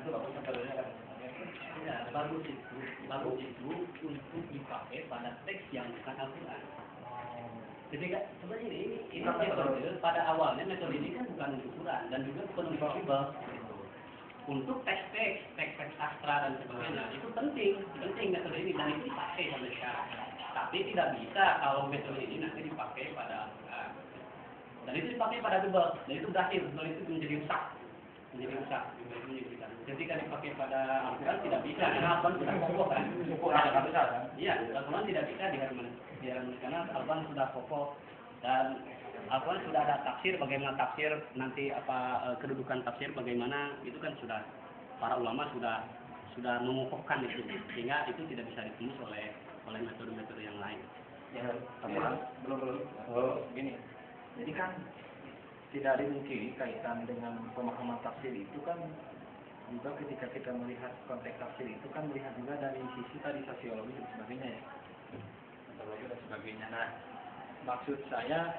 itu bagus metodenya kan. Ya, bagus itu untuk dipakai pada teks yang bukan Al-Quran. Jadi sebenarnya ini metode pada awalnya metode ini kan bukan untuk Quran dan juga bukan untuk Bible. Untuk teks sastra dan sebagainya itu penting metode ini dan itu dipakai sampai sekarang. Tapi tidak bisa kalau metode ini nanti dipakai pada Al-Quran. Dan itu dipakai pada Bible dan itu berakhir Bible itu menjadi rusak. Ketika dipakai pada Al-Quran tidak bisa karena Al-Quran sudah kokoh kan. Iya, Al-Quran tidak bisa diharmonikan karena Al-Quran sudah kokoh dan Al-Quran sudah ada tafsir, bagaimana tafsir nanti kedudukan tafsir bagaimana itu kan sudah para ulama sudah mengukuhkan itu sehingga itu tidak bisa ditembus oleh metode-metode yang lain. Ya, belum. Gini. Jadi kan tidak dimungkiri kaitan dengan pemahaman tafsir itu kan juga ketika kita melihat konteks tafsir itu kan melihat juga dari sisi tadi sosiologi dan sebagainya ya, metodologi dan sebagainya. Nah, maksud saya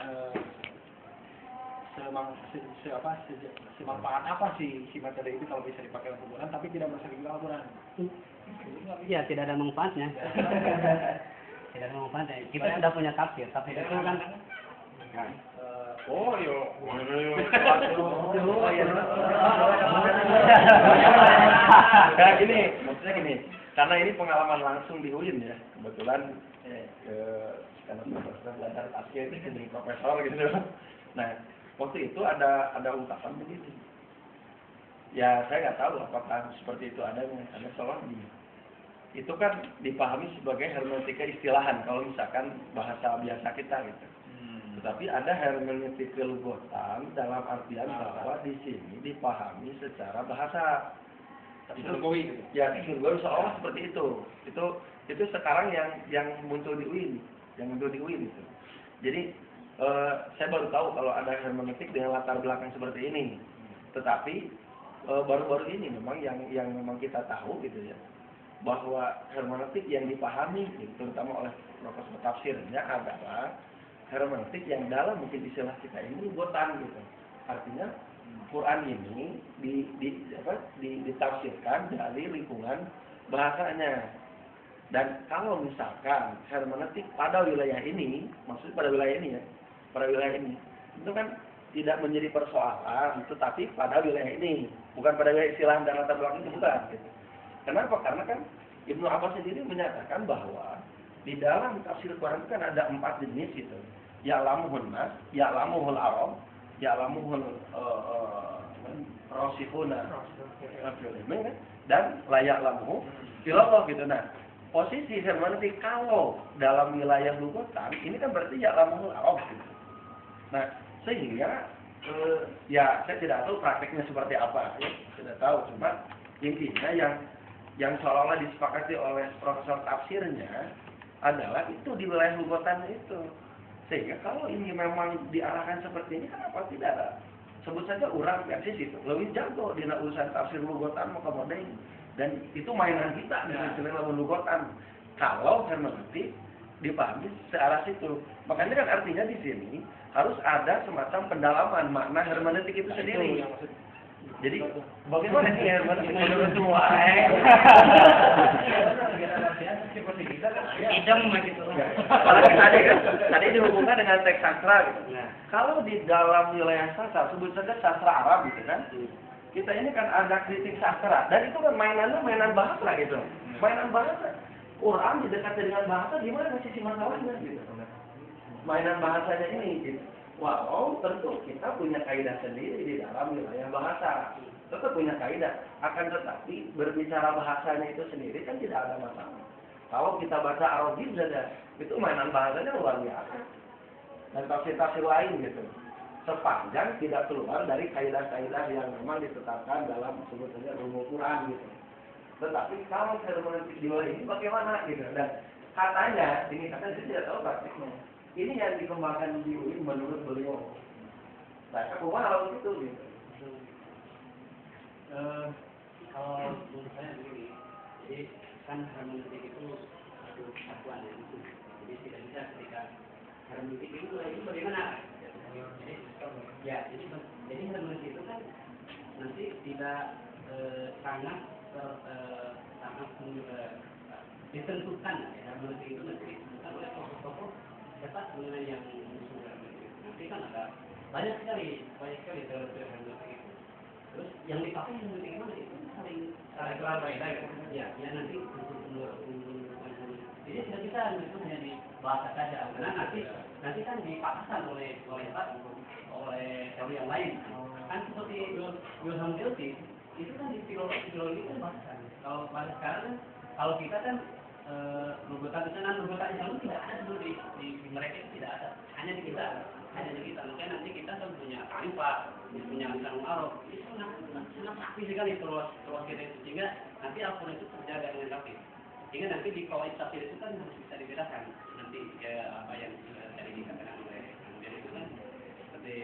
semanfaat apa sih si metode itu kalau bisa dipakai untuk Al-Quran tapi tidak merusak juga Al-Quran? Iya, tidak ada manfaatnya. Tidak ada manfaatnya. Kita sudah punya tafsir itu kan. Kayak gini, maksudnya gini, karena ini pengalaman langsung di UIN ya, kebetulan karena belajar tafsir itu jadi profesor gitu. Nah, waktu itu ada ungkapan begitu. Ya, saya nggak tahu apakah seperti itu adanya. Ada soal itu kan dipahami sebagai hermeneutika istilahan kalau misalkan bahasa biasa kita gitu. Tetapi ada hermeneutika lugotan dalam artian bahwa di sini dipahami secara bahasa. Surgawi. Ya, surgawi seolah seperti itu. Itu sekarang yang muncul di UIN, itu. Jadi saya baru tahu kalau ada hermeneutik dengan latar belakang seperti ini. Tetapi baru-baru ini memang yang memang kita tahu gitu ya, bahwa hermeneutik yang dipahami terutama oleh profesor tafsirnya adalah hermeneutik yang dalam mungkin istilah kita ini lugotan gitu. Artinya Quran ini ditafsirkan dari lingkungan bahasanya. Dan kalau misalkan hermeneutik pada wilayah ini, maksud pada wilayah ini itu kan tidak menjadi persoalan, tetapi pada wilayah ini, bukan pada wilayah istilah dan latar belakang itu bukan. Gitu. Kenapa? Karena kan Ibnu Abbas sendiri menyatakan bahwa di dalam tafsir Quran kan ada 4 jenis gitu. Ya'lamuhun nas, ya'lamuhul arab, ya'lamuhul rasikhuna dan la ya'lamuhu illallah gitu. Nah, posisi hermeneutik kalau dalam wilayah lugotan ini kan berarti ya'lamuhul arab gitu. Nah, sehingga ya saya tidak tahu prakteknya seperti apa ya, tidak tahu, cuma intinya yang seolah-olah disepakati oleh profesor tafsirnya adalah itu di wilayah lugotannya itu. Sehingga kalau ini memang diarahkan seperti ini, kenapa tidak? Sebut saja orang Persis itu lebih jago di urusan tafsir lugotan mau kemudian dan itu mainan kita di istilah lugotan. Kalau hermeneutik dipahami searah situ, makanya kan artinya di sini harus ada semacam pendalaman makna hermeneutik itu sendiri. Jadi bagaimana sih hermeneutik menurut semua? Idem gitu. Tadi dihubungkan dengan teks sastra gitu. Nah, kalau di dalam wilayah sastra, sebut saja sastra Arab gitu kan. Kita ini kan ada kritik sastra dan itu kan mainan bahasa gitu. Mainan bahasa. Quran didekati dengan bahasa gimana sisi masalahnya gitu. Mainan bahasanya ini gitu. Walau tentu kita punya kaidah sendiri di dalam wilayah bahasa. Tetap punya kaidah. Akan tetapi berbicara bahasanya itu sendiri kan tidak ada masalah. Kalau kita baca Arabi saja, itu mainan bahasanya luar biasa. Dan tafsir-tafsir lain gitu. Sepanjang tidak keluar dari kaidah-kaidah yang memang ditetapkan dalam sebut saja Ulumul Quran gitu. Tetapi kalau hermeneutik di luar ini bagaimana gitu. Dan katanya, ini katanya saya tidak tahu praktiknya. Ini yang dikembangkan di UIN menurut beliau. Nah, kemana kalau itu gitu. Kalau menurut saya begini, jadi kan hermeneutik itu satu kesatuan ya, jadi tidak bisa ketika hermeneutik itu bagaimana? Jadi hermeneutik itu kan nanti tidak sangat sangat ditentukan ya hermeneutik itu nanti ditentukan oleh tokoh-tokoh siapa sebenarnya yang musuh hermeneutik itu. Nanti kan ada banyak sekali teori hermeneutik itu. Terus yang dipakai hermeneutik mana itu saling berbeda ya nanti untuk jadi tidak bisa itu hanya dibahas saja karena nanti kan dipaksakan oleh teori yang lain kan seperti Wilhelm Dilthey itu kan di filologi kan bahkan kalau pada sekarang kan kalau kita kan rugutan Islam itu tidak ada dulu di mereka itu tidak ada hanya di kita makanya nanti kita kan punya Khalifah punya Lisanul Arab itu sangat sakti sekali terus kita itu sehingga nanti Al-Quran itu terjaga dengan rapi sehingga nanti di kawaid tafsir itu kan harus bisa dibedakan nanti apa yang tadi dikatakan oleh jadi itu kan seperti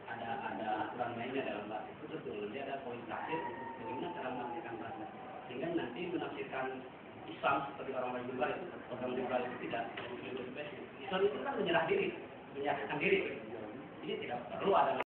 ada aturan mainnya dalam bahasa itu betul nanti ada poin tafsir untuk bagaimana cara menafsirkan bahasa sehingga nanti menafsirkan Islam seperti orang liberal itu tidak Islam itu kan menyerahkan diri jadi tidak perlu ada